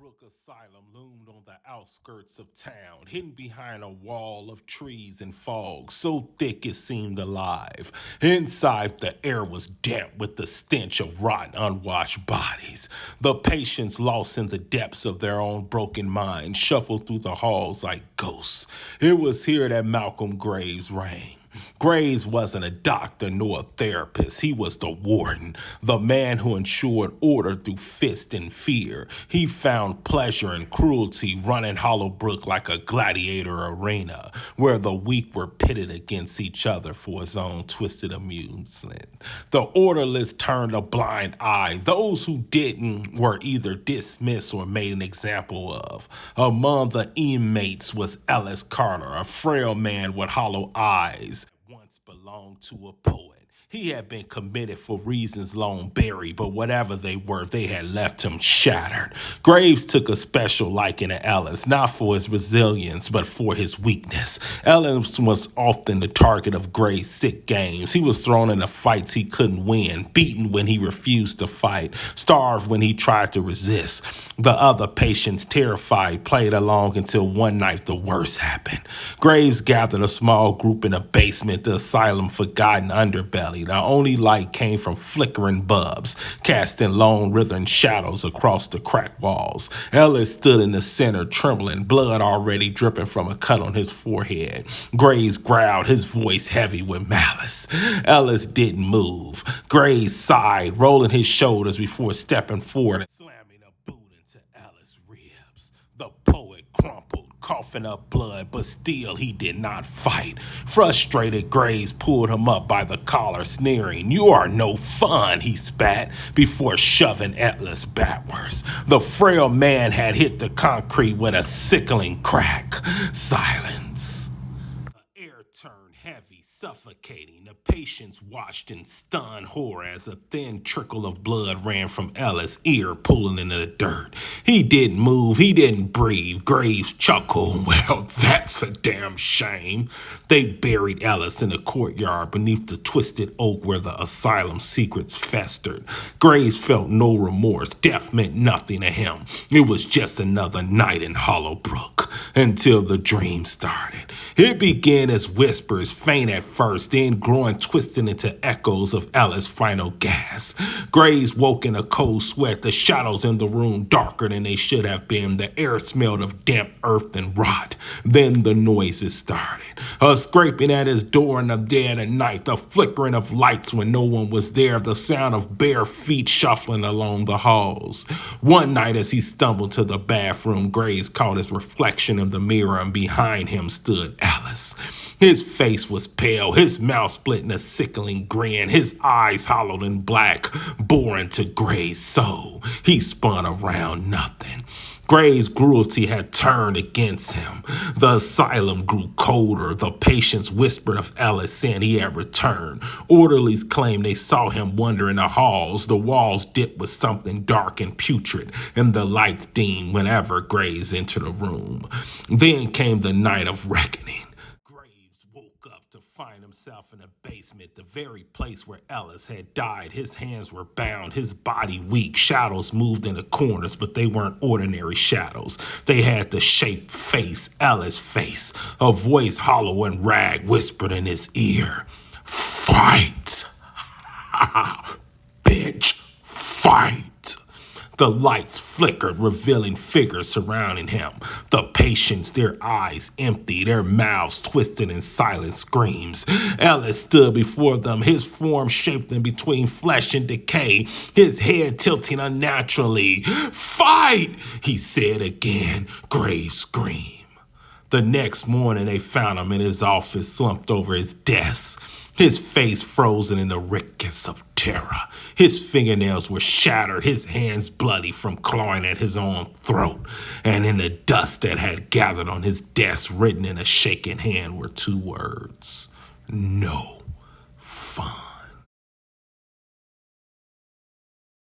Brook Asylum loomed on the outskirts of town, hidden behind a wall of trees and fog so thick it seemed alive. Inside, the air was damp with the stench of rotten, unwashed bodies. The patients, lost in the depths of their own broken minds, shuffled through the halls like ghosts. It was here that Malcolm Graves reigned. Graves wasn't a doctor nor a therapist. He was the warden, the man who ensured order through fist and fear. He found pleasure in cruelty, running Hollowbrook like a gladiator arena, where the weak were pitted against each other for his own twisted amusement. The orderlists turned a blind eye. Those who didn't were either dismissed or made an example of. Among the inmates was Ellis Carter, a frail man with hollow eyes, once belonged to a poet. He had been committed for reasons long buried, but whatever they were, they had left him shattered. Graves took a special liking to Ellis, not for his resilience, but for his weakness. Ellis was often the target of Graves' sick games. He was thrown into fights he couldn't win, beaten when he refused to fight, starved when he tried to resist. The other patients, terrified, played along until one night the worst happened. Graves gathered a small group in a basement, the asylum's forgotten underbelly. The only light came from flickering bulbs, casting long, writhing shadows across the cracked walls. Ellis stood in the center, trembling, blood already dripping from a cut on his forehead. Graves growled, his voice heavy with malice. Ellis didn't move. Graves sighed, rolling his shoulders before stepping forward and slamming a boot into Ellis' ribs. The poet crumpled, coughing up blood, but still he did not fight. Frustrated, Graves pulled him up by the collar, sneering. "You are no fun," he spat, before shoving Ellis backwards. The frail man had hit the concrete with a sickling crack. Silence. The air turned heavy, suffocating. The patients watched in stunned horror as a thin trickle of blood ran from Ellis' ear, pulling into the dirt. He didn't move. He didn't breathe. Graves chuckled. "Well, that's a damn shame." They buried Ellis in the courtyard beneath the twisted oak where the asylum's secrets festered. Graves felt no remorse. Death meant nothing to him. It was just another night in Hollowbrook until the dream started. It began as whispers, faint at first, then growing twisted into echoes of Ellis' final gasp. Graves woke in a cold sweat, the shadows in the room darker than they should have been. The air smelled of damp earth and rot. Then the noises started. A scraping at his door in the dead of night, the flickering of lights when no one was there, the sound of bare feet shuffling along the halls. One night as he stumbled to the bathroom, Graves caught his reflection in the mirror, and behind him stood Ellis. His face was pale, his mouth split in a sickling grin, his eyes hollowed and black, boring to Graves' soul. He spun around, nothing. Graves' cruelty had turned against him. The asylum grew colder. The patients whispered of Ellis, saying he had returned. Orderlies claimed they saw him wander in the halls. The walls dipped with something dark and putrid, and the lights dimmed whenever Graves entered a room. Then came the night of reckoning. Graves woke up to find himself in a basement, the very place where Ellis had died. His hands were bound, his body weak. Shadows moved in the corners, but they weren't ordinary shadows. They had the shaped face, Ellis' face. A voice hollow and rag whispered in his ear, "Fight! Bitch, fight!" The lights flickered, revealing figures surrounding him. The patients, their eyes empty, their mouths twisted in silent screams. Ellis stood before them, his form shaped in between flesh and decay, his head tilting unnaturally. "Fight!" he said again. Graves screamed. The next morning, they found him in his office, slumped over his desk, his face frozen in the rickets of terror. His fingernails were shattered, his hands bloody from clawing at his own throat, and in the dust that had gathered on his desk, written in a shaking hand, were two words: "No fun."